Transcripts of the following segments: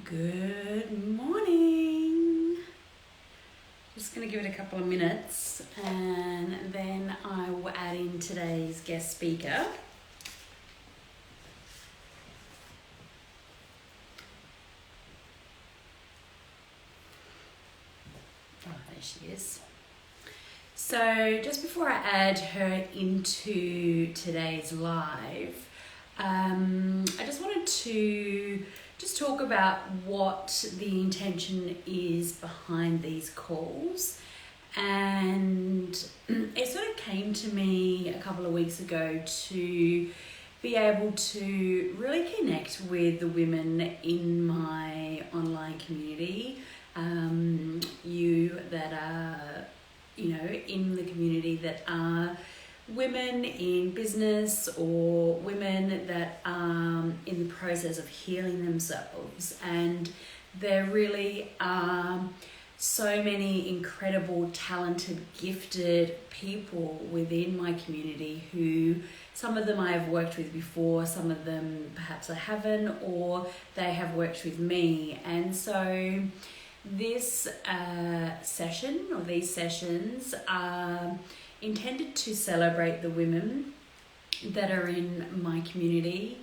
Good morning. Just going to give it a couple of minutes and then I will add in today's guest speaker. Oh, there she is. So just before I add her into today's live, I just wanted to talk about what the intention is behind these calls. And it sort of came to me a couple of weeks ago to be able to really connect with the women in my online community. You that are, in the community that are women in business or women that are in the process of healing themselves. And there really are so many incredible, talented, gifted people within my community who some of them I have worked with before, some of them perhaps I haven't, or they have worked with me. And so this session or these sessions are intended to celebrate the women that are in my community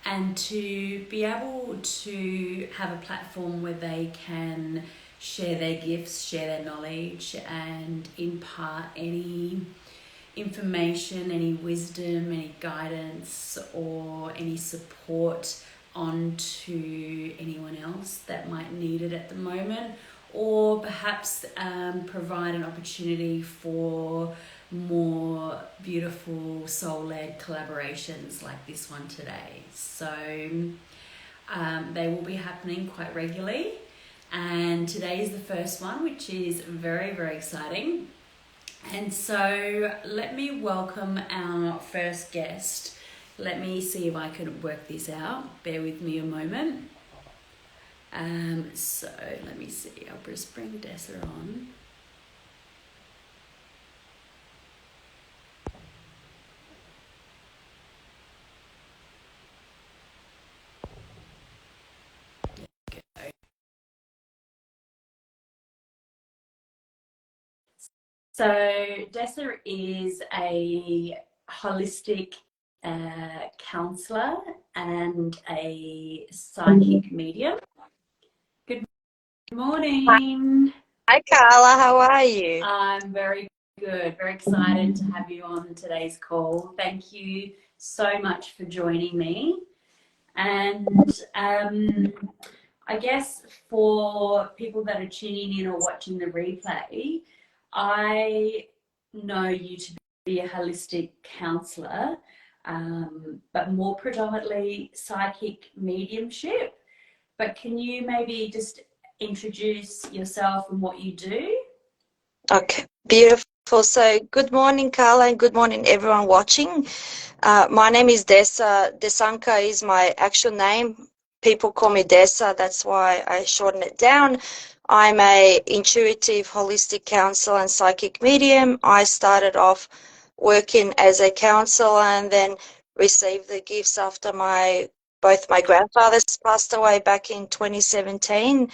and to be able to have a platform where they can share their gifts, share their knowledge, and impart any information, any wisdom, any guidance, or any support onto anyone else that might need it at the moment, or perhaps provide an opportunity for more beautiful soul-led collaborations like this one today. So they will be happening quite regularly, and today is the first one, which is very, very exciting. And so let me welcome our first guest. Let me see if I can work this out. Bear with me a moment. So let me see. I'll just bring Desa on. So Desa is a holistic counsellor and a psychic medium. Good morning. Hi Carla, how are you? I'm very good, very excited to have you on today's call. Thank you so much for joining me. And I guess for people that are tuning in or watching the replay, I know you to be a holistic counsellor, but more predominantly psychic mediumship. But can you maybe just introduce yourself and what you do? Okay, beautiful. So good morning Carla and good morning everyone watching. My name is Desa. Desanka is my actual name. People call me Desa, that's why I shorten it down. I'm a intuitive holistic counselor and psychic medium. I started off working as a counselor and then received the gifts after both my grandfathers passed away back in 2017.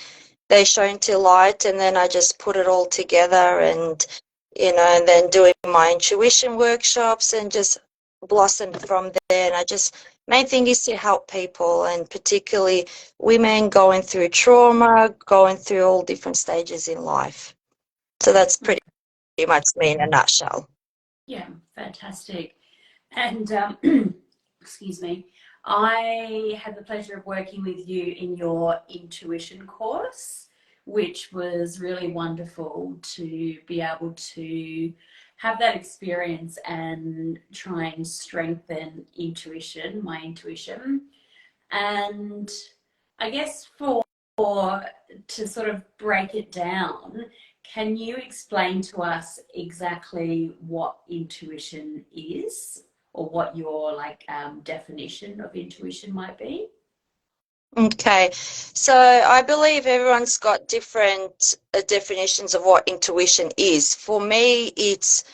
They shone to light, and then I just put it all together and and then doing my intuition workshops and just blossomed from there. And main thing is to help people, and particularly women going through trauma, going through all different stages in life. So that's pretty much me in a nutshell. Yeah, fantastic. And excuse me, I had the pleasure of working with you in your intuition course, which was really wonderful to be able to have that experience and try and strengthen my intuition. And I guess to sort of break it down, can you explain to us exactly what intuition is, or what your definition of intuition might be? Okay, so I believe everyone's got different definitions of what intuition is. For me, it's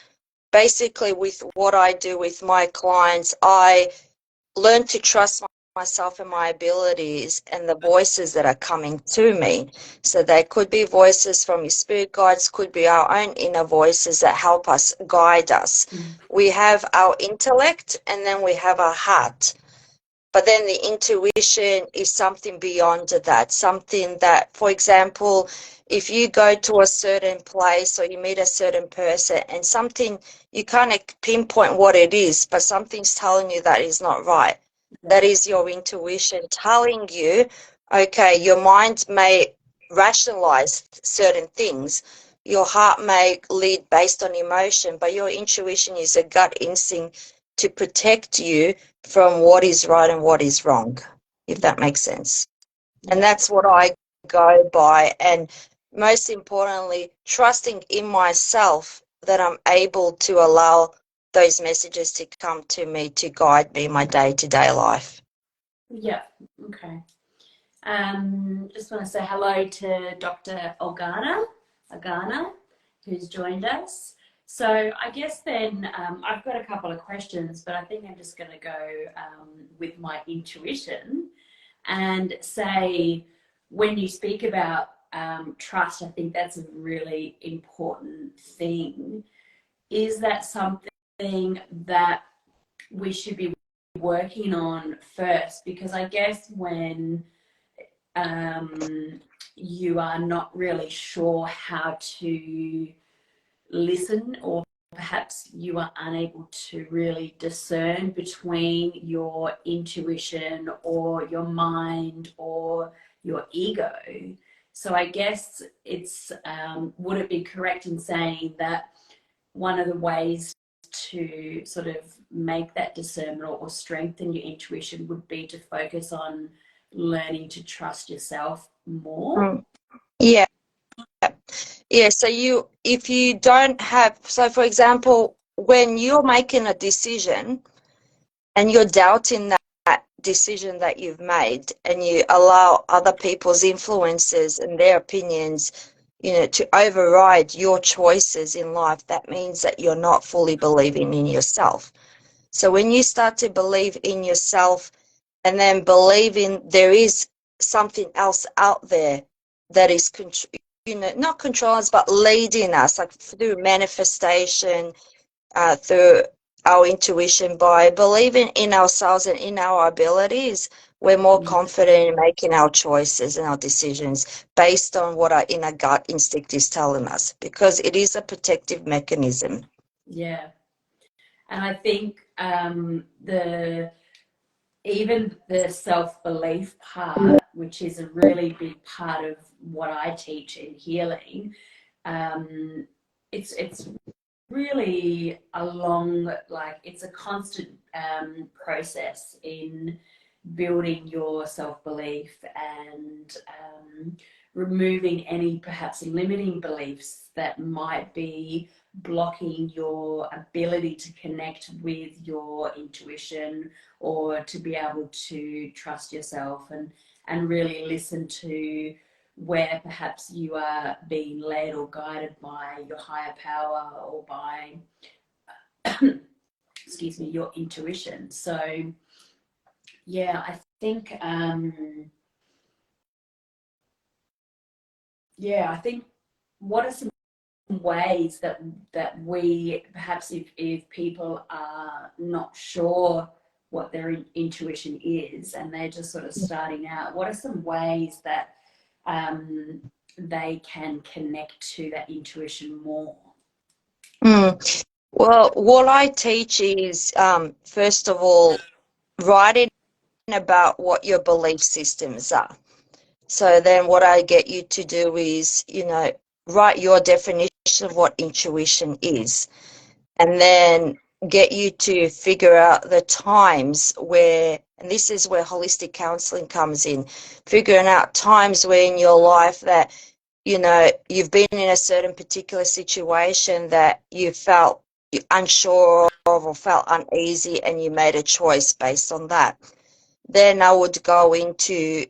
basically with what I do with my clients, I learn to trust myself and my abilities and the voices that are coming to me. So they could be voices from your spirit guides, could be our own inner voices that help us, guide us. We have our intellect and then we have our heart. But then the intuition is something beyond that, something that, for example, if you go to a certain place or you meet a certain person and something, you can't pinpoint what it is, but something's telling you that is not right. That is your intuition telling you, okay, your mind may rationalize certain things. Your heart may lead based on emotion, but your intuition is a gut instinct to protect you from what is right and what is wrong, if that makes sense. And that's what I go by. And most importantly, trusting in myself that I'm able to allow those messages to come to me to guide me in my day-to-day life. Yeah, okay. Just want to say hello to Dr. Ogana, who's joined us. So I guess then I've got a couple of questions, but I think I'm just going to go with my intuition and say, when you speak about trust, I think that's a really important thing. Is that something that we should be working on first? Because I guess when you are not really sure how to listen, or perhaps you are unable to really discern between your intuition or your mind or your ego. So I guess it's, would it be correct in saying that one of the ways to sort of make that discernment or strengthen your intuition would be to focus on learning to trust yourself more? Yeah. Yeah, so if you don't have, so for example, when you're making a decision and you're doubting that decision that you've made and you allow other people's influences and their opinions, to override your choices in life, that means that you're not fully believing in yourself. So when you start to believe in yourself and then believing there is something else out there that is not controlling us, but leading us, like through manifestation, through our intuition, by believing in ourselves and in our abilities, we're more confident in making our choices and our decisions based on what our inner gut instinct is telling us, because it is a protective mechanism. Yeah. And I think even the self-belief part, which is a really big part of what I teach in healing, it's really it's a constant process in building your self-belief and removing any perhaps limiting beliefs that might be blocking your ability to connect with your intuition or to be able to trust yourself and really listen to where perhaps you are being led or guided by your higher power or by excuse me, your intuition. So yeah, I think what are some ways that we perhaps, if people are not sure what their intuition is and they're just sort of starting out, what are some ways that they can connect to that intuition more? Well, what I teach is, first of all, writing about what your belief systems are. So then what I get you to do is, write your definition of what intuition is, and then get you to figure out the times where, and this is where holistic counseling comes in, figuring out times where in your life that, you've been in a certain particular situation that you felt unsure of or felt uneasy, and you made a choice based on that. Then I would go into,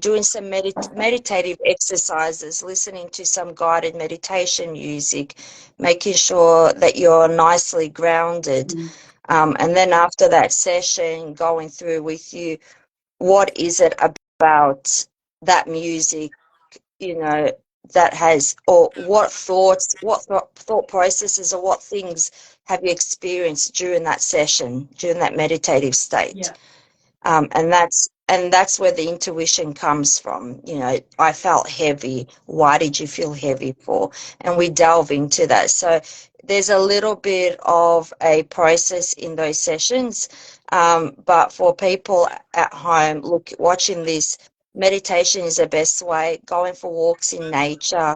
doing some meditative exercises, listening to some guided meditation music, making sure that you're nicely grounded. And then after that session, going through with you what is it about that music, you know, that has, or what thoughts, thought processes, or what things have you experienced during that session, during that meditative state? Yeah. And that's where the intuition comes from. You know, I felt heavy. Why did you feel heavy for? And we delve into that. So there's a little bit of a process in those sessions. But for people at home, look, watching this, meditation is the best way. Going for walks in nature.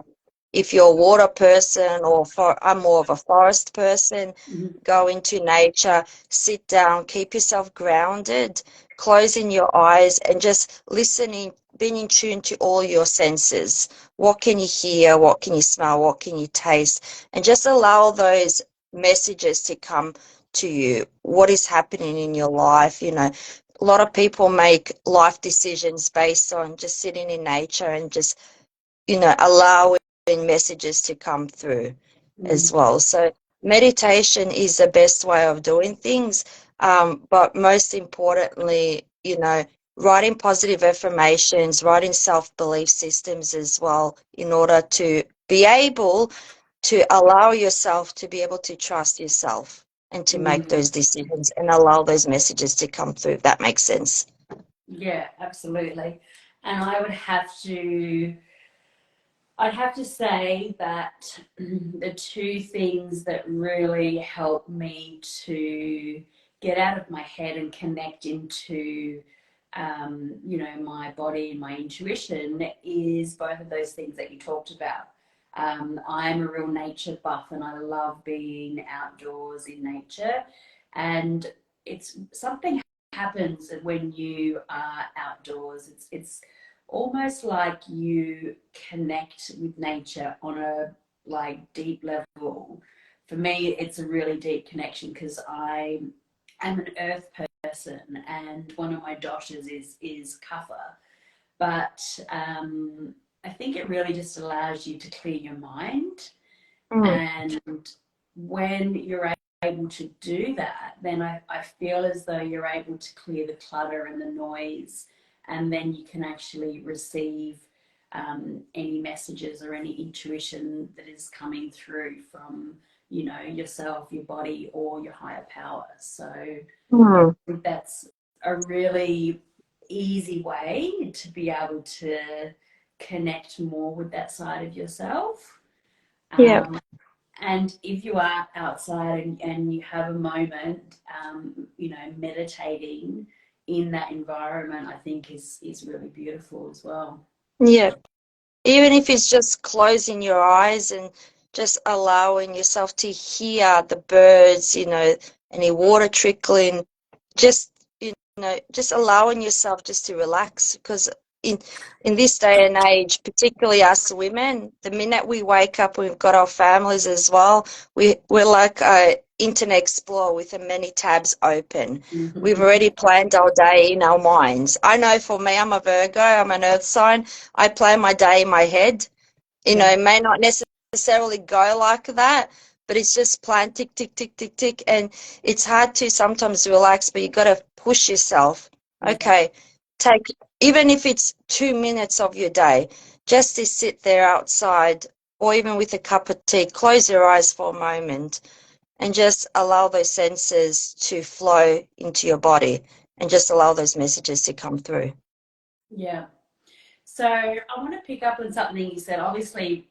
If you're a water person, or I'm more of a forest person, Mm-hmm. go into nature, sit down, keep yourself grounded, closing your eyes and just listening, being in tune to all your senses. What can you hear? What can you smell? What can you taste? And just allow those messages to come to you. What is happening in your life? You know, a lot of people make life decisions based on just sitting in nature and just, you know, allowing messages to come through as well. So meditation is the best way of doing things. But most importantly, you know, writing positive affirmations, writing self-belief systems as well, in order to be able to allow yourself to be able to trust yourself and to make Mm. those decisions and allow those messages to come through, if that makes sense. Yeah, absolutely. And I'd have to say that the two things that really help me to get out of my head and connect into, my body and my intuition is both of those things that you talked about. I'm a real nature buff and I love being outdoors in nature. And it's something happens when you are outdoors. It's almost like you connect with nature on a like deep level. For me, it's a really deep connection because I am an earth person and one of my daughters is Kapha. But I think it really just allows you to clear your mind, Mm, and when you're able to do that, then I feel as though you're able to clear the clutter and the noise, and then you can actually receive any messages or any intuition that is coming through from, yourself, your body, or your higher power. So I mm, think that's a really easy way to be able to connect more with that side of yourself. yeah. Um, and if you are outside and you have a moment, meditating in that environment, I think is really beautiful as well. Yeah. Even if it's just closing your eyes and just allowing yourself to hear the birds, you know, any water trickling, just, you know, just allowing yourself just to relax. Because in in this day and age, particularly us women, the minute we wake up, we've got our families as well. We're like a internet explorer with the many tabs open. We've already planned our day in our minds. I know for me, I'm a Virgo, I'm an earth sign. I plan my day in my head. You know, Yeah. it may not necessarily go like that, but it's just plan tick, tick, tick, tick, tick. And it's hard to sometimes relax, but you got to push yourself. Yeah. Okay, take, even if it's 2 minutes of your day, just to sit there outside or even with a cup of tea, close your eyes for a moment and just allow those senses to flow into your body and just allow those messages to come through. Yeah. So I want to pick up on something you said. Obviously,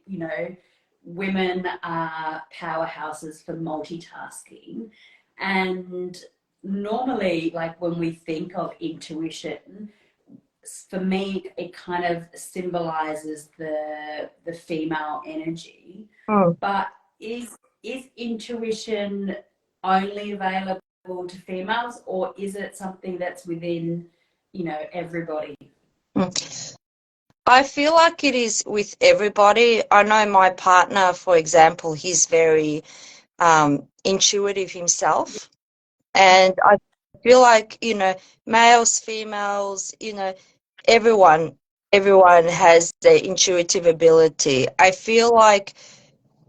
women are powerhouses for multitasking. And normally, like when we think of intuition, for me, it kind of symbolizes the female energy. Mm. But is intuition only available to females, or is it something that's within, everybody? Mm. I feel like it is with everybody. I know my partner, for example, he's very intuitive himself. And I feel like, you know, males, females, you know, everyone, everyone has the intuitive ability. I feel like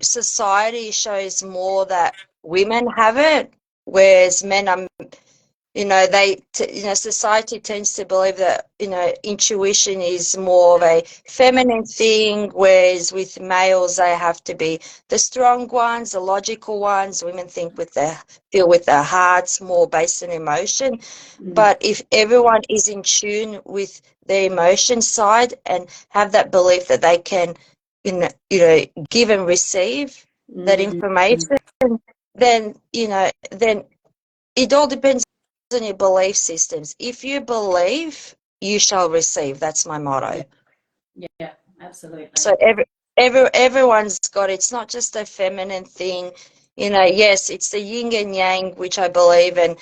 society shows more that women have it, whereas men are society tends to believe that, intuition is more of a feminine thing, whereas with males, they have to be the strong ones, the logical ones. Women feel with their hearts, more based on emotion. But if everyone is in tune with their emotion side and have that belief that they can, give and receive that information, then it all depends on your belief systems. If you believe, you shall receive. That's my motto. Yeah, absolutely. So everyone's got, it's not just a feminine thing. Yes, it's the yin and yang, which I believe, and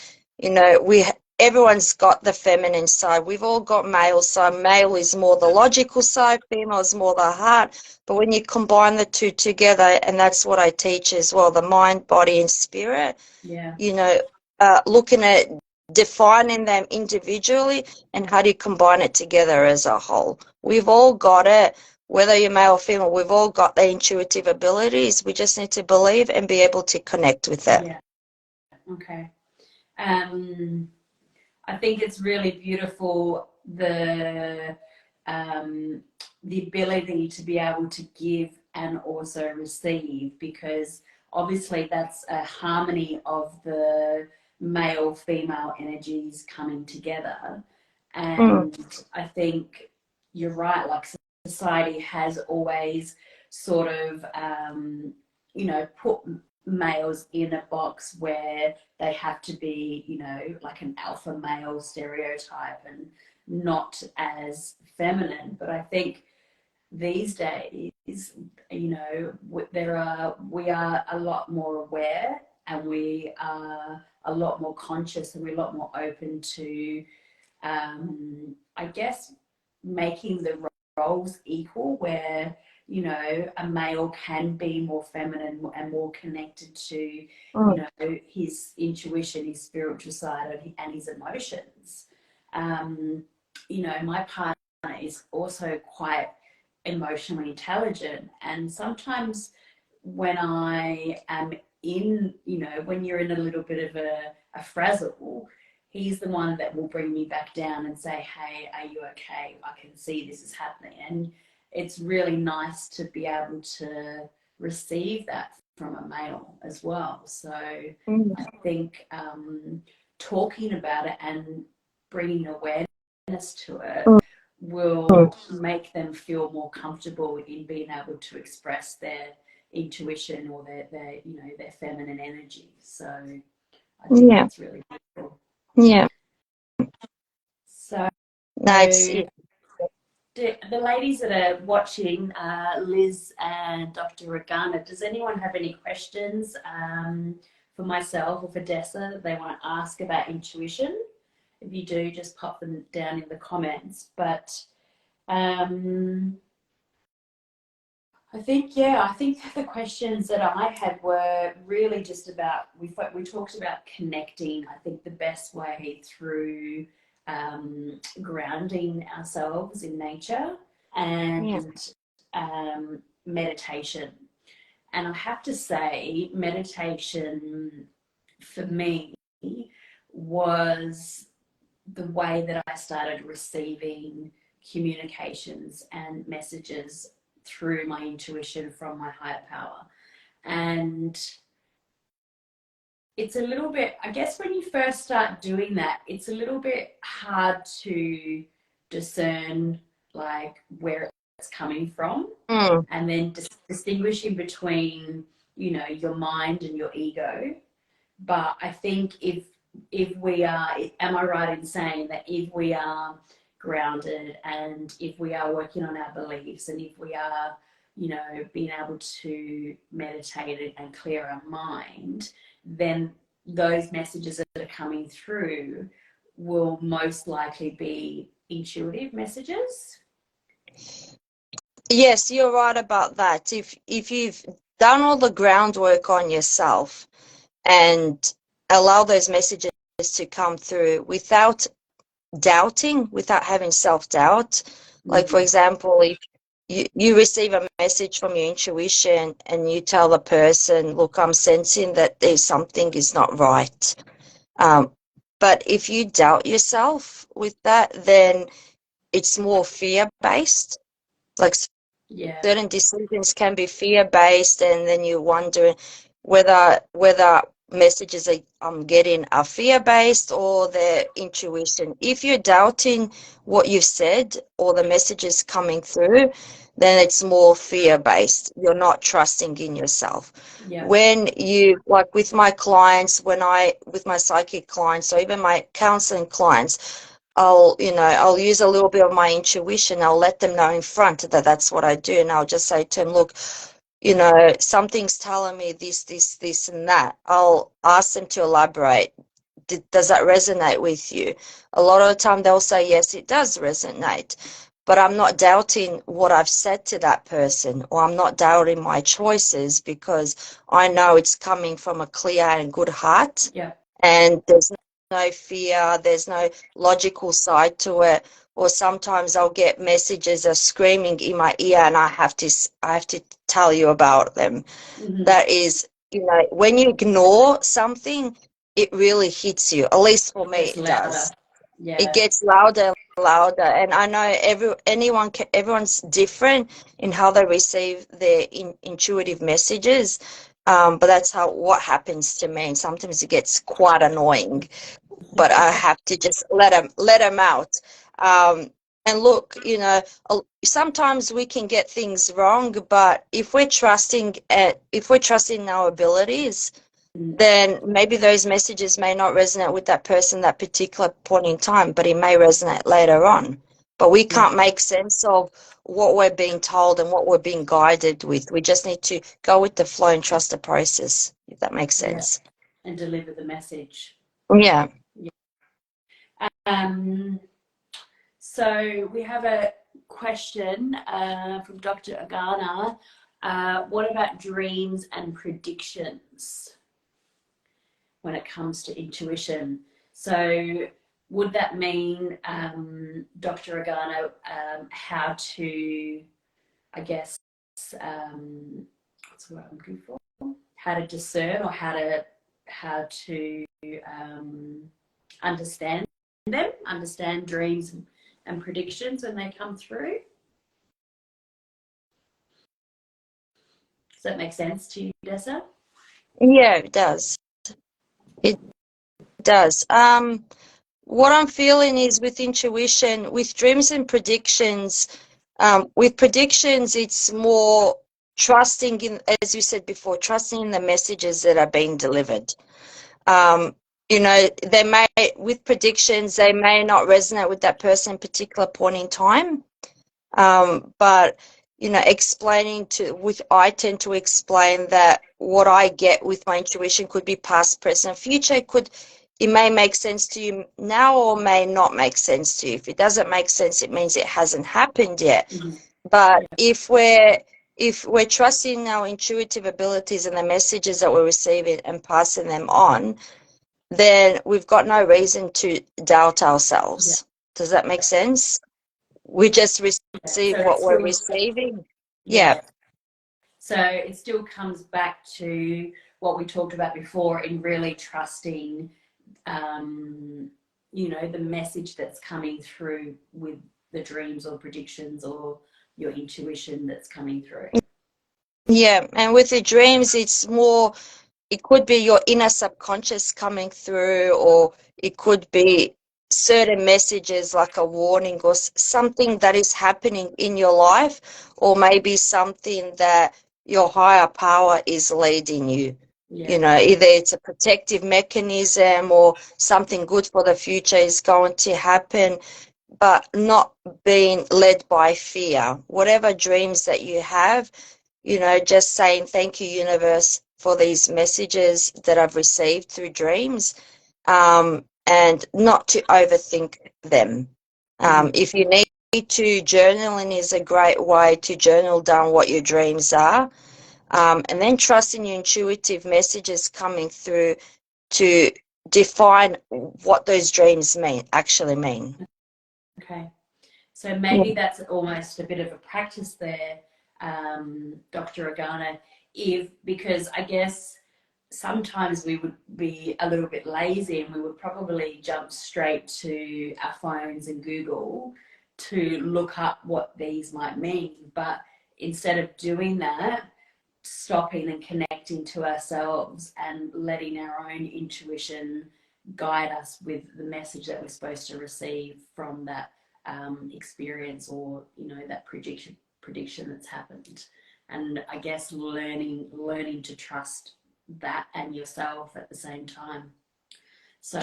everyone's got the feminine side. We've all got male side. Male is more the logical side, female is more the heart. But when you combine the two together, and that's what I teach as well, the mind, body, and spirit. Yeah. Looking at defining them individually and how do you combine it together as a whole. We've all got it, whether you're male or female, we've all got the intuitive abilities. We just need to believe and be able to connect with it. Yeah. Okay. I think it's really beautiful, the ability to be able to give and also receive, because obviously that's a harmony of the male female energies coming together. And I think you're right, like society has always sort of put males in a box where they have to be, like an alpha male stereotype and not as feminine. But I think these days, we are a lot more aware, and we are a lot more conscious, and we're a lot more open to, I guess, making the roles equal, where a male can be more feminine and more connected to his intuition, his spiritual side, and his emotions. My partner is also quite emotionally intelligent, and sometimes when I am when you're in a little bit of a frazzle, he's the one that will bring me back down and say, hey, are you okay? I can see this is happening. And it's really nice to be able to receive that from a male as well. So I think talking about it and bringing awareness to it will make them feel more comfortable in being able to express their intuition or their feminine energy. So I think that's really beautiful. Yeah. So Nice. the ladies that are watching, Liz and Dr. Regana, does anyone have any questions for myself or for Desa that they want to ask about intuition? If you do, just pop them down in the comments. But I think the questions that I had were really just about, we talked about connecting. I think the best way through grounding ourselves in nature and meditation. And I have to say, meditation for me was the way that I started receiving communications and messages through my intuition from my higher power. And it's a little bit, I guess, when you first start doing that, it's a little bit hard to discern like where it's coming from, and then distinguishing between, your mind and your ego. But I think if we are, am I right in saying that if we are grounded, and if we are working on our beliefs, and if we are, being able to meditate and clear our mind, then those messages that are coming through will most likely be intuitive messages? Yes, you're right about that. If you've done all the groundwork on yourself and allow those messages to come through without doubting, without having self-doubt, like for example, if you receive a message from your intuition and you tell the person, look, I'm sensing that there's something is not right. But if you doubt yourself with that, then it's more fear-based. Like Yeah. certain decisions can be fear-based, and then you wonder whether messages I'm getting are fear-based or their intuition. If you're doubting what you've said or the messages coming through, then it's more fear-based. You're not trusting in yourself. Yeah. When you, like with my clients, with my psychic clients or even my counseling clients, I'll use a little bit of my intuition. I'll let them know in front that that's what I do. And I'll just say to them, look, something's telling me this, and that. I'll ask them to elaborate. Does that resonate with you? A lot of the time they'll say, yes, it does resonate. But I'm not doubting what I've said to that person, or I'm not doubting my choices, because I know it's coming from a clear and good heart. Yeah. And there's no fear, there's no logical side to it. Or sometimes I'll get messages are screaming in my ear, and I have to tell you about them. Mm-hmm. That is, when you ignore something, it really hits you. At least for me, It's it louder. does. Yeah. It gets louder and louder, and I know everyone's different in how they receive their intuitive messages. But that's what happens to me. And sometimes it gets quite annoying, but I have to just let them out. And look, sometimes we can get things wrong, but if we're trusting in our abilities, then maybe those messages may not resonate with that person that particular point in time, but it may resonate later on. But we can't make sense of what we're being told and what we're being guided with. We just need to go with the flow and trust the process, if that makes sense. Yeah. And deliver the message. Yeah. So we have a question from Dr. Agana. What about dreams and predictions when it comes to intuition? So would that mean, Dr. Agana, how to, I guess, what's the word I'm looking for? How to discern, or how to understand dreams and predictions when they come through? Does that make sense to you, Desa? Yeah, it does. It does. What I'm feeling is with intuition, with dreams and predictions, with predictions, it's more trusting in, as you said before, trusting in the messages that are being delivered. With predictions, they may not resonate with that person at a particular point in time. But I tend to explain that what I get with my intuition could be past, present, future. It may make sense to you now or may not make sense to you. If it doesn't make sense, it means it hasn't happened yet. Mm-hmm. But if we're trusting our intuitive abilities and the messages that we're receiving and passing them on, then we've got no reason to doubt ourselves. Yeah. Does that make sense? We just receive what we're receiving. Yeah. So it still comes back to what we talked about before, in really trusting, the message that's coming through with the dreams or predictions or your intuition that's coming through. Yeah, and with the dreams, it could be your inner subconscious coming through, or it could be certain messages like a warning or something that is happening in your life, or maybe something that your higher power is leading you. Yeah. Either it's a protective mechanism or something good for the future is going to happen, but not being led by fear. Whatever dreams that you have, just saying thank you, universe, for these messages that I've received through dreams, and not to overthink them. If you need to, journaling is a great way to journal down what your dreams are, and then trusting your intuitive messages coming through to define what those dreams actually mean. Okay. So maybe that's almost a bit of a practice there, Dr. Agana, because I guess sometimes we would be a little bit lazy and we would probably jump straight to our phones and Google to look up what these might mean. But instead of doing that, stopping and connecting to ourselves and letting our own intuition guide us with the message that we're supposed to receive from that experience, or that prediction that's happened. And I guess learning to trust that and yourself at the same time. So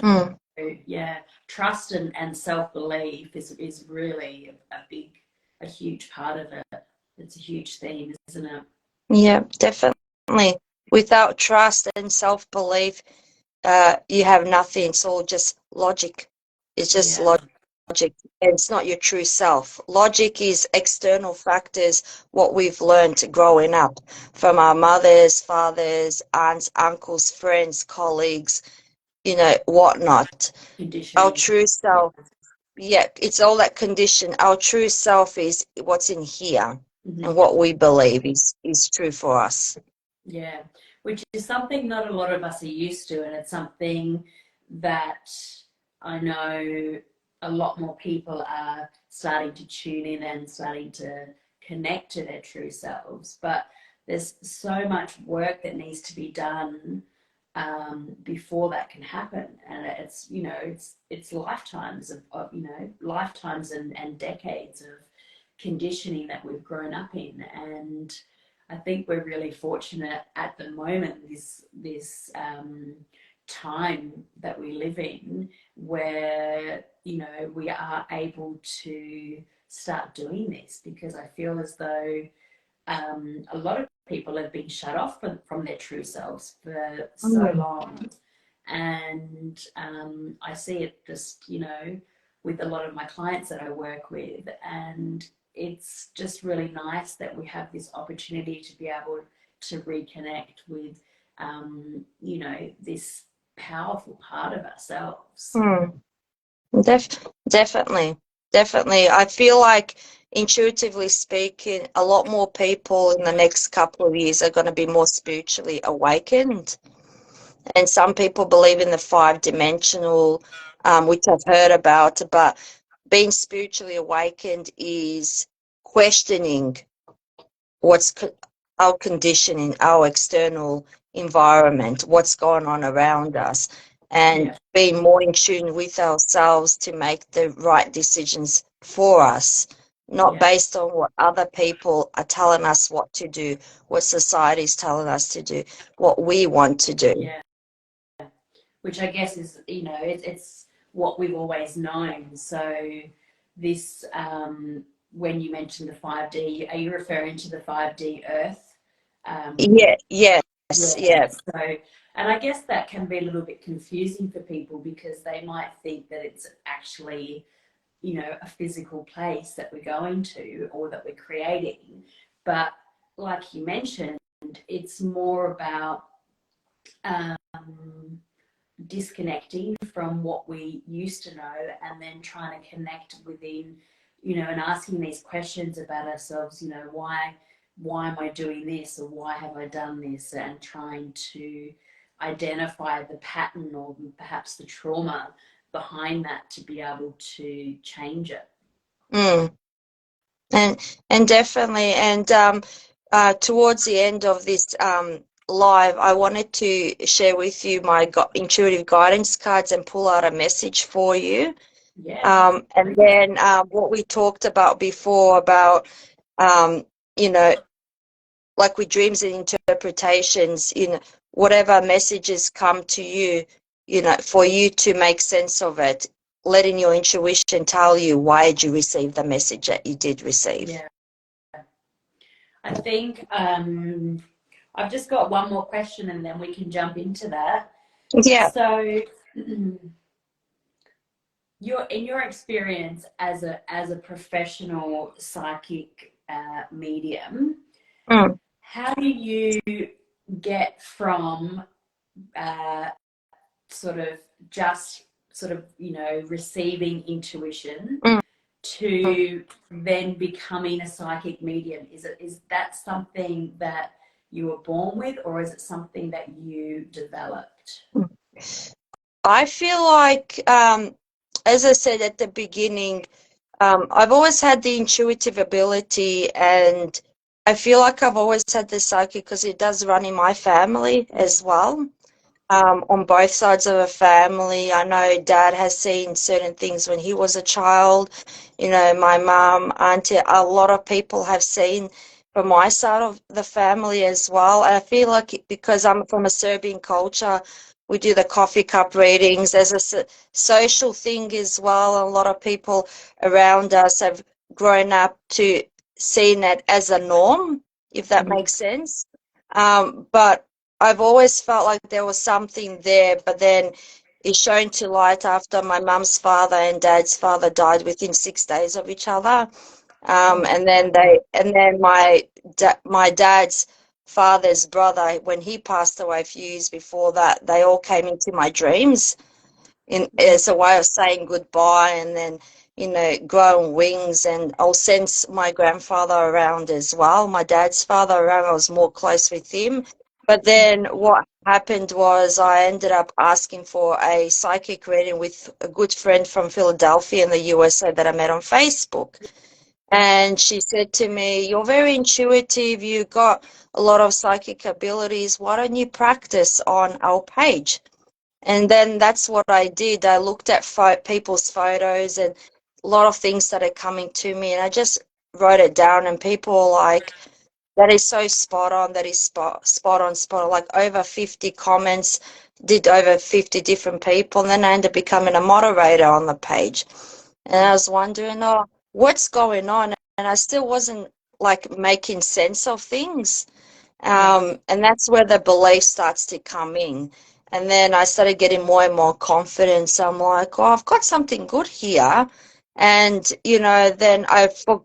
yeah, trust and self-belief is really a huge part of it. It's a huge theme, isn't it? Yeah, definitely. Without trust and self-belief, you have nothing. It's all just logic. It's just logic. And it's not your true self. Logic is external factors, what we've learned growing up from our mothers, fathers, aunts, uncles, friends, colleagues, whatnot. Our true self, yeah, it's all that condition. Our true self is what's in here, and what we believe is true for us. Yeah, which is something not a lot of us are used to, and it's something that I know a lot more people are starting to tune in and starting to connect to their true selves. But there's so much work that needs to be done before that can happen, and it's lifetimes of lifetimes and decades of conditioning that we've grown up in. And I think we're really fortunate at the moment, this time that we live in, where we are able to start doing this, because I feel as though a lot of people have been shut off from their true selves for so long. And I see it just with a lot of my clients that I work with, and it's just really nice that we have this opportunity to be able to reconnect with this powerful part of ourselves. Definitely. I feel like, intuitively speaking, a lot more people in the next couple of years are going to be more spiritually awakened. And some people believe in the 5-dimensional, which I've heard about, but being spiritually awakened is questioning what's our conditioning, our external environment, what's going on around us, and being more in tune with ourselves to make the right decisions for us, not based on what other people are telling us what to do, what society is telling us to do, what we want to do. Yeah. Which I guess is, it's what we've always known. So this, when you mentioned the 5D, are you referring to the 5D Earth? Yes. So, and I guess that can be a little bit confusing for people, because they might think that it's actually, a physical place that we're going to or that we're creating. But like you mentioned, it's more about disconnecting from what we used to know, and then trying to connect within, and asking these questions about ourselves, why am I doing this, or why have I done this, and trying to identify the pattern or perhaps the trauma behind that to be able to change it. And definitely, and towards the end of this live, I wanted to share with you my intuitive guidance cards and pull out a message for you. And then what we talked about before about, like with dreams and interpretations, whatever messages come to you, for you to make sense of it, letting your intuition tell you why did you receive the message that you did receive. Yeah. I think I've just got one more question, and then we can jump into that. Yeah. So in your experience as a professional psychic medium, how do you get from receiving intuition to then becoming a psychic medium? Is that something that you were born with, or is it something that you developed? I feel like, as I said at the beginning, I've always had the intuitive ability, and I feel like I've always had the psychic because it does run in my family as well. On both sides of the family. I know dad has seen certain things when he was a child. You know, my mum, auntie, a lot of people have seen from my side of the family as well. And I feel like because I'm from a Serbian culture, we do the coffee cup readings as a social thing as well. A lot of people around us have grown up to seeing it as a norm, if that makes sense. But I've always felt like there was something there, but then it shone to light after my mum's father and dad's father died within 6 days of each other. And then my dad's father's brother, when he passed away a few years before that, they all came into my dreams as a way of saying goodbye, and then, you know, growing wings. And I'll sense my grandfather around as well, my dad's father around. I was more close with him. But then what happened was I ended up asking for a psychic reading with a good friend from Philadelphia in the USA that I met on Facebook. And she said to me, "You're very intuitive, you got a lot of psychic abilities. Why don't you practice on our page?" And then that's what I did. I looked at people's photos and a lot of things started coming to me, and I just wrote it down. And people were like, "That is so spot on. That is spot on, spot on." Like over 50 comments, did over 50 different people. And then I ended up becoming a moderator on the page. And I was wondering, oh, what's going on? And I still wasn't like making sense of things. And that's where the belief starts to come in. And then I started getting more and more confidence. I'm like, oh, I've got something good here. And, you know, then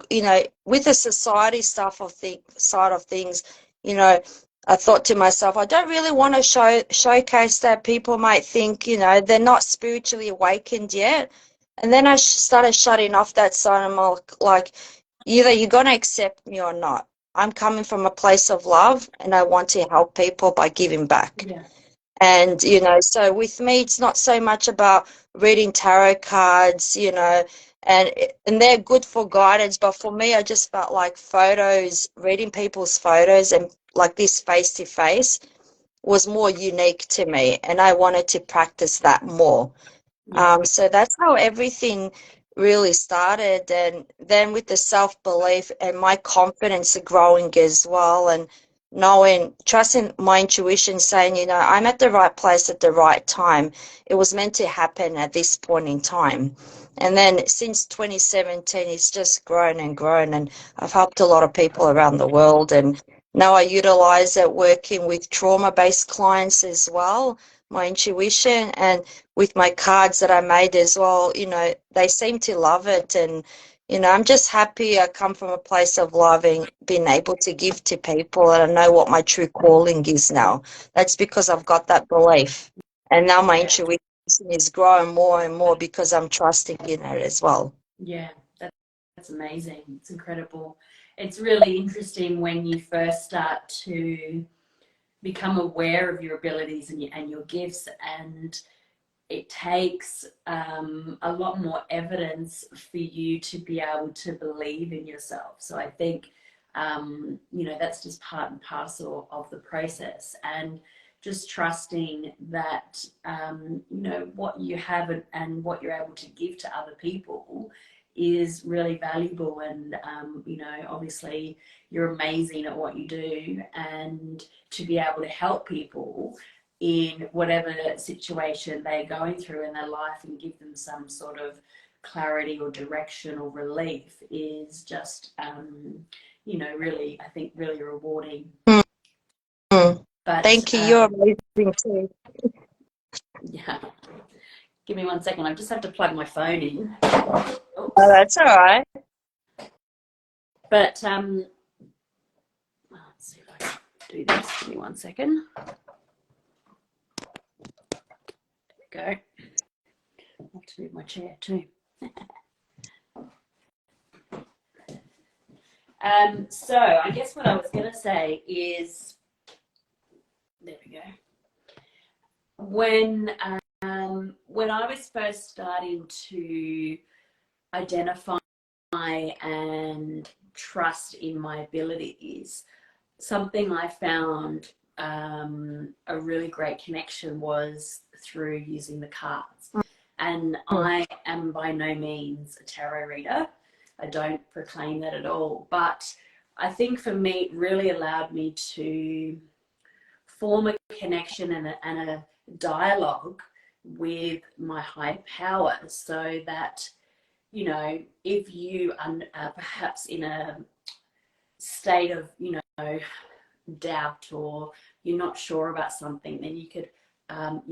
you know, with the society stuff of the side of things, you know, I thought to myself, I don't really want to showcase that. People might think, you know, they're not spiritually awakened yet. And then I started shutting off that side. I'm like, either you're going to accept me or not. I'm coming from a place of love, and I want to help people by giving back. Yeah. And, you know, so with me, it's not so much about reading tarot cards, you know, and they're good for guidance. But for me, I just felt like photos, reading people's photos and like this face to face was more unique to me. And I wanted to practice that more. So that's how everything really started. And then with the self-belief and my confidence growing as well, and knowing, trusting my intuition, saying, you know, I'm at the right place at the right time. It was meant to happen at this point in time. And then since 2017, it's just grown and grown. And I've helped a lot of people around the world. And now I utilize it working with trauma-based clients as well, my intuition. And with my cards that I made as well, you know, they seem to love it. And, you know, I'm just happy I come from a place of loving, being able to give to people, and I know what my true calling is now. That's because I've got that belief. And now my intuition is growing more and more because I'm trusting in it as well. Yeah, that's amazing. It's incredible. It's really interesting when you first start to become aware of your abilities and your gifts, and it takes a lot more evidence for you to be able to believe in yourself. So I think, you know, that's just part and parcel of the process, and just trusting that, you know, what you have and what you're able to give to other people is really valuable. And, you know, obviously you're amazing at what you do, and to be able to help people in whatever situation they're going through in their life and give them some sort of clarity or direction or relief is just, you know, really, I think, really rewarding. Mm. But Thank you. You're amazing too. yeah, give me 1 second. I just have to plug my phone in. Oh, that's all right. But let's see if I can do this. Give me 1 second. There we go. I have to move my chair too. So I guess what I was going to say is, when I was first starting to identify and trust in my abilities, something I found a really great connection was through using the cards. And I am by no means a tarot reader. I don't proclaim that at all. But I think for me, it really allowed me to form a connection and a dialogue with my higher power, so that, you know, if you are perhaps in a state of, you know, doubt, or you're not sure about something, then you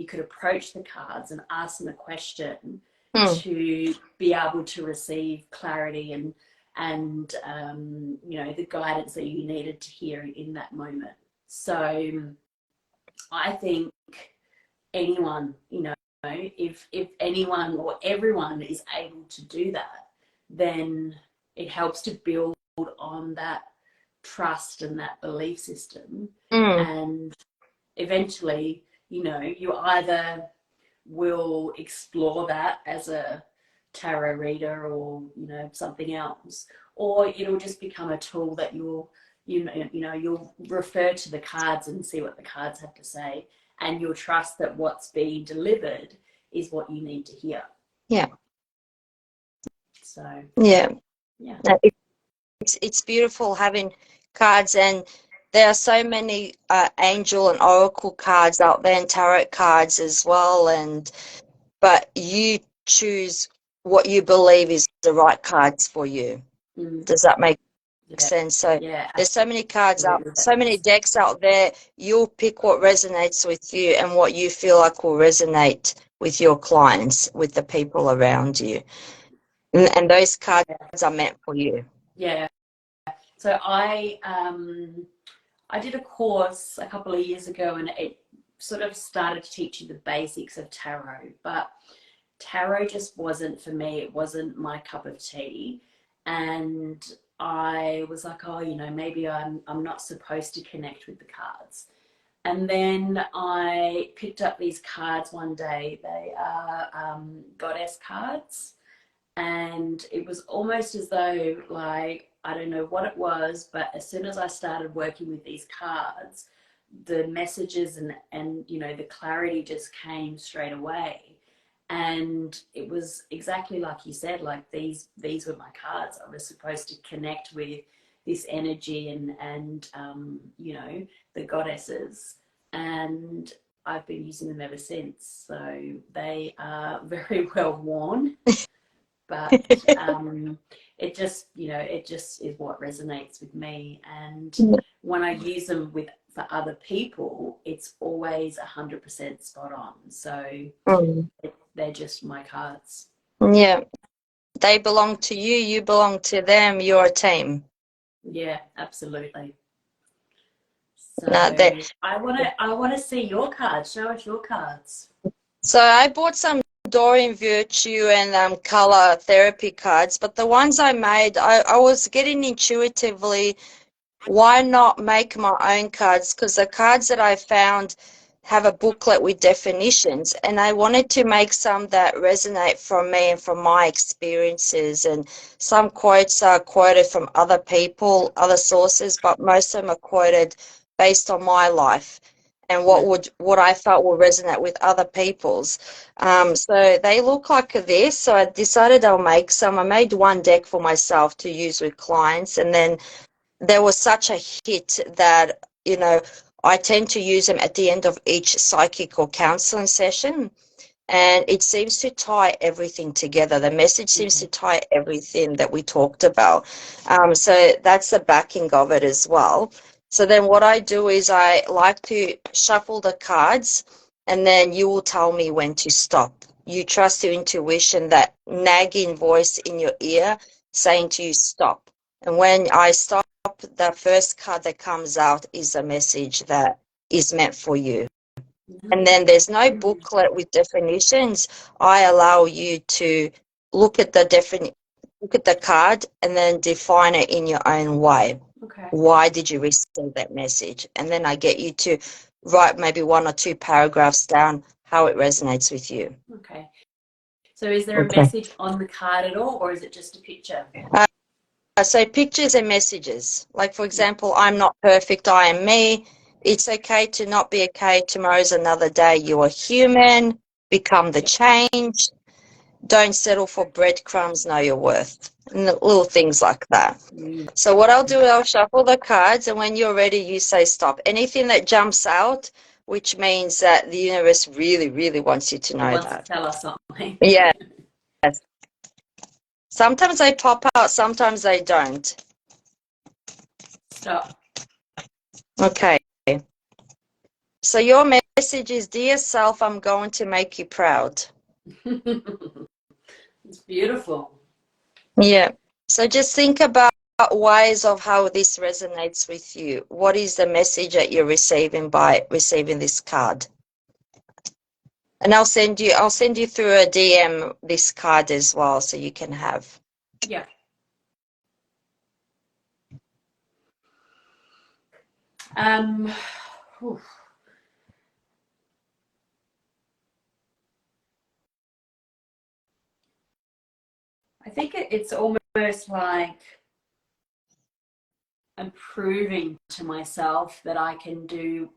could approach the cards and ask them a question to be able to receive clarity and you know, the guidance that you needed to hear in that moment. So I think anyone, you know, if anyone or everyone is able to do that, then it helps to build on that trust and that belief system. And eventually, you know, you either will explore that as a tarot reader, or, you know, something else, or it'll just become a tool that you'll refer to the cards and see what the cards have to say, and you'll trust that what's being delivered is what you need to hear. Yeah. So yeah, yeah. It's beautiful having cards, and there are so many angel and oracle cards out there, and tarot cards as well. But you choose what you believe is the right cards for you. Does that make sense? So there's so many cards out, so many decks out there. You'll pick what resonates with you and what you feel like will resonate with your clients, with the people around you. And those cards are meant for you. Yeah. So I did a course a couple of years ago, and it sort of started to teach you the basics of tarot, but tarot just wasn't for me. It wasn't my cup of tea. And I was like, oh, you know, maybe I'm not supposed to connect with the cards. And then I picked up these cards one day. They are goddess cards. And it was almost as though, like, I don't know what it was, but as soon as I started working with these cards, the messages and you know, the clarity just came straight away. And it was exactly like you said, like these were my cards. I was supposed to connect with this energy and you know, the goddesses. And I've been using them ever since. So they are very well worn. But it just, you know, it just is what resonates with me. And when I use them for other people, it's always 100% spot on. So they're just my cards. Yeah, they belong to you. You belong to them. You're a team. Yeah, absolutely. So No, I want to see your cards. Show us your cards. So I bought some Doreen Virtue and color therapy cards, but the ones I made, I was getting intuitively, why not make my own cards? Because the cards that I found have a booklet with definitions, and I wanted to make some that resonate from me and from my experiences. And some quotes are quoted from other people, other sources, but most of them are quoted based on my life and what I felt will resonate with other people's. So they look like this. So I decided I'll make some. I made one deck for myself to use with clients, and then there was such a hit that, you know, I tend to use them at the end of each psychic or counseling session. And it seems to tie everything together. The message seems to tie everything that we talked about. So that's the backing of it as well. So then what I do is I like to shuffle the cards, and then you will tell me when to stop. You trust your intuition, that nagging voice in your ear saying to you, stop. And when I stop, the first card that comes out is a message that is meant for you. And then there's no booklet with definitions. I allow you to look at the card and then define it in your own way. Okay. Why did you receive that message? And then I get you to write maybe 1 or 2 paragraphs down how it resonates with you. Okay. So is there a message on the card at all, or is it just a picture? So pictures and messages. Like, for example, I'm not perfect, I am me. It's okay to not be okay. Tomorrow's another day. You are human. Become the change. Don't settle for breadcrumbs. Know your worth. And little things like that. So what I'll do, I'll shuffle the cards, and when you're ready, you say stop. Anything that jumps out, which means that the universe really, really wants you to know that. Tell us something. Yeah. Sometimes they pop out, sometimes they don't. Stop. Okay. So your message is, dear self, I'm going to make you proud. It's beautiful. Yeah. So just think about ways of how this resonates with you. What is the message that you're receiving by receiving this card? And I'll send you through a DM this card as well, so you can have. Yeah. Whew. I think it's almost like I'm proving to myself that I can do.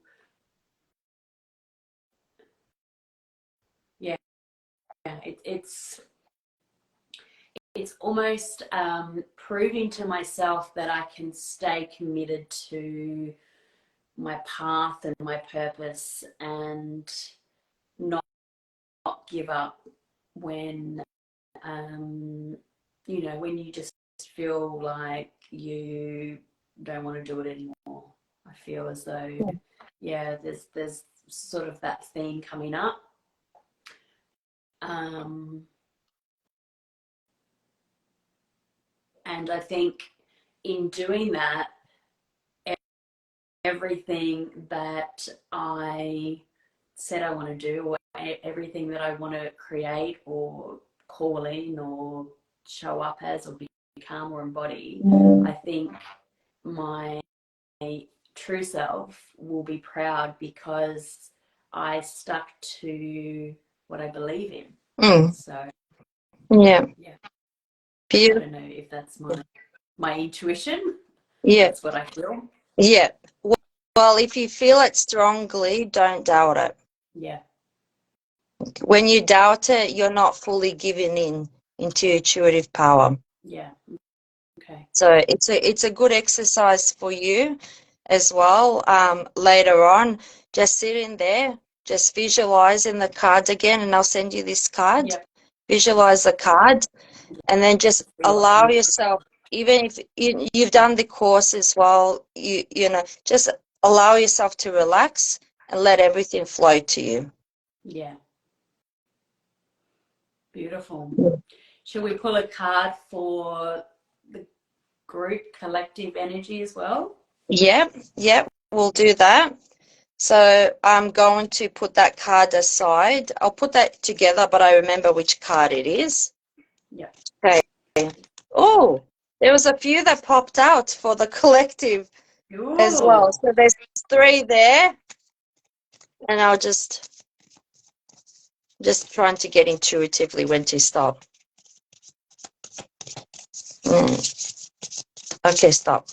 Yeah, it's almost proving to myself that I can stay committed to my path and my purpose, and not give up when when you just feel like you don't want to do it anymore. I feel as though there's sort of that theme coming up. And I think in doing that, everything that I said I want to do, or everything that I want to create or call in or show up as or become or embody, I think my true self will be proud because I stuck to what I believe in. So yeah. I don't know if that's my intuition. Yeah. That's what I feel. Yeah. Well, if you feel it strongly, don't doubt it. Yeah. When you doubt it, you're not fully giving into your intuitive power. Yeah. Okay. So it's a good exercise for you as well. Later on, just sitting there, just visualizing the cards again, and I'll send you this card. Yep. Visualize the card, and then just allow yourself, even if you've done the course as well, you know, just allow yourself to relax and let everything flow to you. Yeah. Beautiful. Should we pull a card for the group collective energy as well? Yep, we'll do that. So I'm going to put that card aside. I'll put that together, but I remember which card it is. Yeah. Okay. Oh, there was a few that popped out for the collective as well. So there's 3 there, and I'll just trying to get intuitively when to stop. Okay, stop.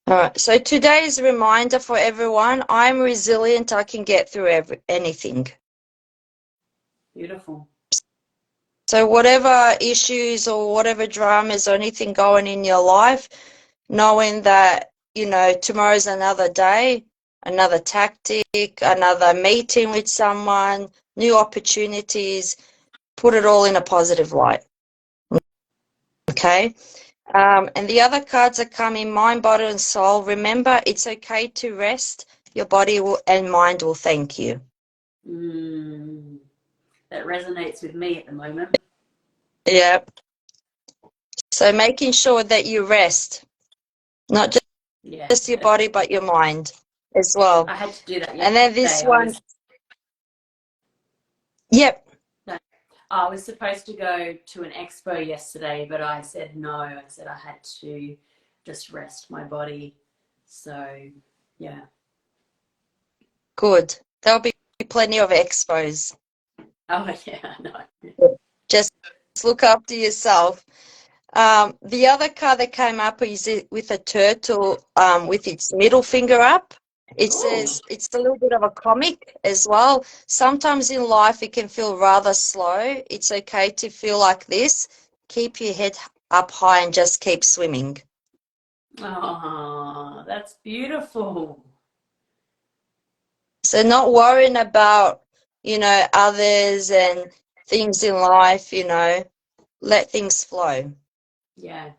All right, so today's reminder for everyone, I'm resilient, I can get through anything. Beautiful. So whatever issues or whatever dramas or anything going in your life, knowing that, you know, tomorrow's another day, another tactic, another meeting with someone, new opportunities, put it all in a positive light. Okay? And the other cards are coming, mind, body, and soul. Remember, it's okay to rest. Your body and mind will thank you. That resonates with me at the moment. Yeah. So making sure that you rest, not just your body, but your mind as well. I had to do that yesterday. And then this one. Yep. No, I was supposed to go to an expo yesterday, but I said no. I said I had to just rest my body. So, yeah. Good. That'll be plenty of expos. Oh, yeah, no. Just look after yourself. The other card that came up is with a turtle with its middle finger up. It says it's a little bit of a comic as well. Sometimes in life it can feel rather slow. It's okay to feel like this. Keep your head up high and just keep swimming. Oh, that's beautiful. So not worrying about, others and things in life, let things flow. Yeah.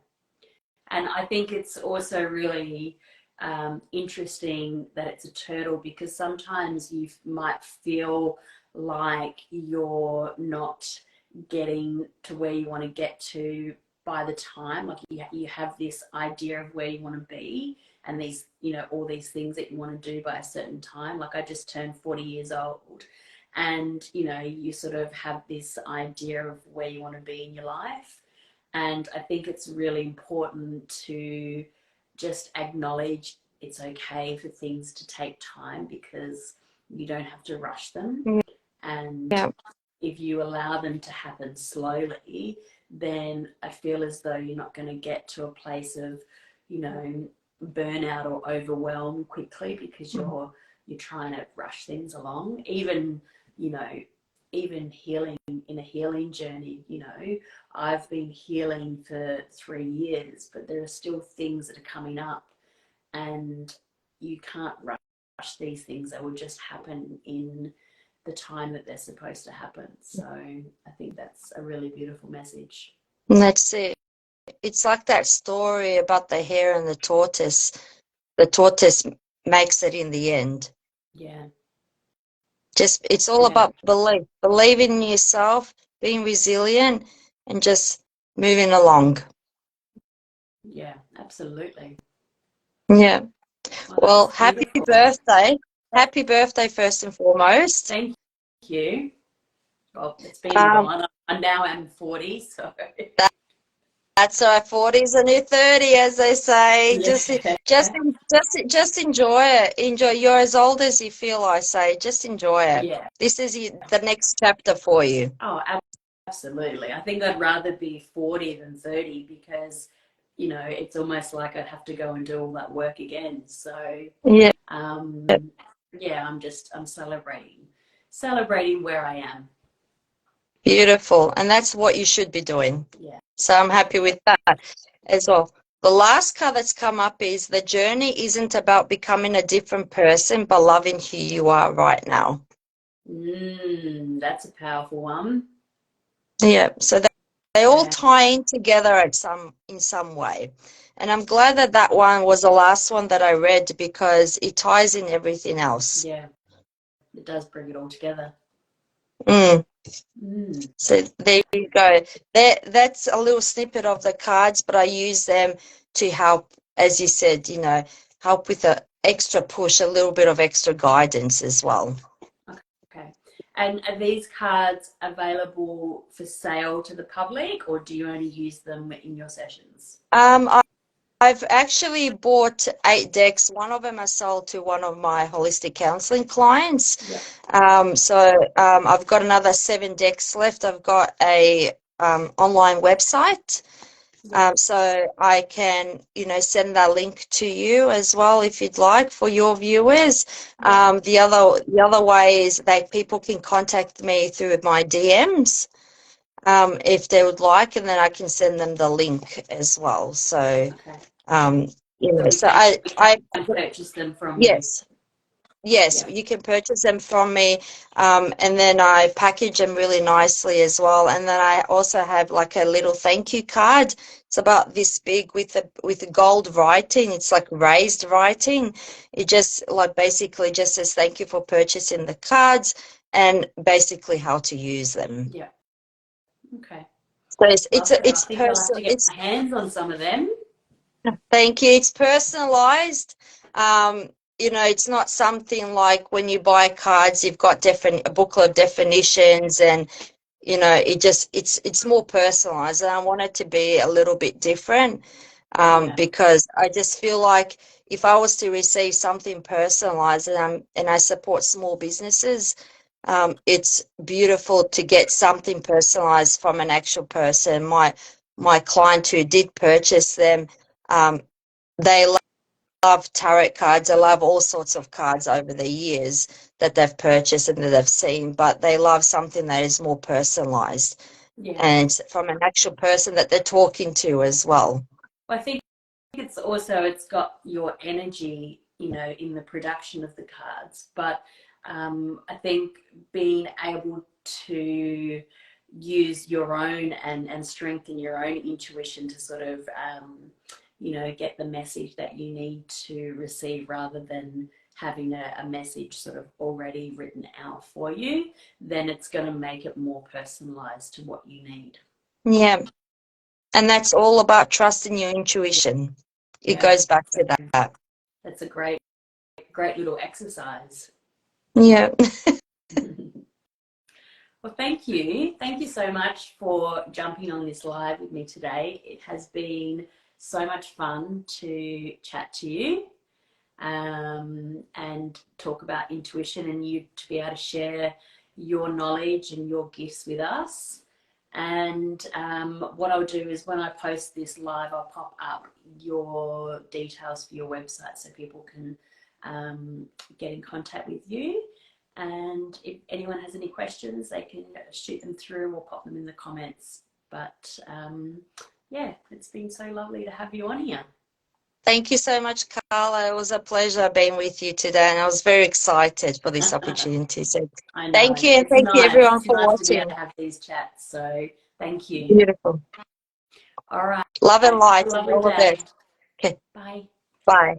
And I think it's also really interesting that it's a turtle, because sometimes you might feel like you're not getting to where you want to get to by the time, like you have this idea of where you want to be, and these, all these things that you want to do by a certain time. Like I just turned 40 years old, and you sort of have this idea of where you want to be in your life. And I think it's really important to just acknowledge it's okay for things to take time, because you don't have to rush them. And Yeah. if you allow them to happen slowly, then I feel as though you're not going to get to a place of, burnout or overwhelm quickly, because you're trying to rush things along. Even, even healing, in a healing journey, I've been healing for 3 years, but there are still things that are coming up, and you can't rush these things. They will just happen in the time that they're supposed to happen. So I think that's a really beautiful message. And that's it. It's like that story about the hare and the tortoise. The tortoise makes it in the end. Yeah. It's all about belief. Believing in yourself, being resilient, and just moving along. Yeah, absolutely. Yeah. Well, happy beautiful. birthday. Happy birthday, first and foremost. Thank you. Well, it's been a while. I now am 40, so that's right. 40 is a new 30, as they say. yeah. Just enjoy it. Enjoy. You're as old as you feel, I say. Just enjoy it. Yeah. This is the next chapter for you. Oh, absolutely. I think I'd rather be 40 than 30, because, it's almost like I'd have to go and do all that work again. So, Yeah. yeah, I'm celebrating where I am. Beautiful. And that's what you should be doing. Yeah. So I'm happy with that as well. The last card that's come up is the journey isn't about becoming a different person, but loving who you are right now. That's a powerful one. Yeah. So they all tie in together in some way. And I'm glad that one was the last one that I read, because it ties in everything else. Yeah. It does bring it all together. So there you go. That's a little snippet of the cards, but I use them to help, as you said, help with an extra push, a little bit of extra guidance as well. Okay. And are these cards available for sale to the public, or do you only use them in your sessions? I've actually bought 8 decks. One of them I sold to one of my holistic counseling clients. Yeah. So I've got another 7 decks left. I've got a online website. So I can, send that link to you as well if you'd like, for your viewers. The other way is that people can contact me through my DMs if they would like, and then I can send them the link as well. So, so I can purchase them from yes. you. Yes, you can purchase them from me, and then I package them really nicely as well. And then I also have like a little thank you card. It's about this big with gold writing. It's like raised writing. It just basically just says thank you for purchasing the cards, and basically how to use them. Yeah. Okay. So I it's think I'll have to personal. get my hands on some of them. Thank you. It's personalized. It's not something like when you buy cards, you've got a booklet of definitions, and it's more personalized. And I want it to be a little bit different. because I just feel like if I was to receive something personalized, and I support small businesses, it's beautiful to get something personalized from an actual person. My client who did purchase them, they love tarot cards. I love all sorts of cards over the years that they've purchased and that they've seen, but they love something that is more personalized and from an actual person that they're talking to as well. I think it's got your energy, you know, in the production of the cards, but I think being able to use your own and strengthen your own intuition to sort of you know, get the message that you need to receive, rather than having a message sort of already written out for you, then it's going to make it more personalized to what you need. Yeah. And that's all about trusting your intuition. It goes back to that. That's a great little exercise. Yeah. Well, thank you. Thank you so much for jumping on this live with me today. It has been so much fun to chat to you and talk about intuition, and you to be able to share your knowledge and your gifts with us. And what I'll do is when I post this live, I'll pop up your details for your website so people can get in contact with you. And if anyone has any questions, they can shoot them through or pop them in the comments. But yeah, it's been so lovely to have you on here. Thank you so much, Carla. It was a pleasure being with you today, and I was very excited for this opportunity. So I know. thank you, and it's thank you nice. everyone It's for nice to be able watching. to have these chats. So thank you. Beautiful. All right. Love and light Have a and lovely all the day. best. Okay. Bye. Bye.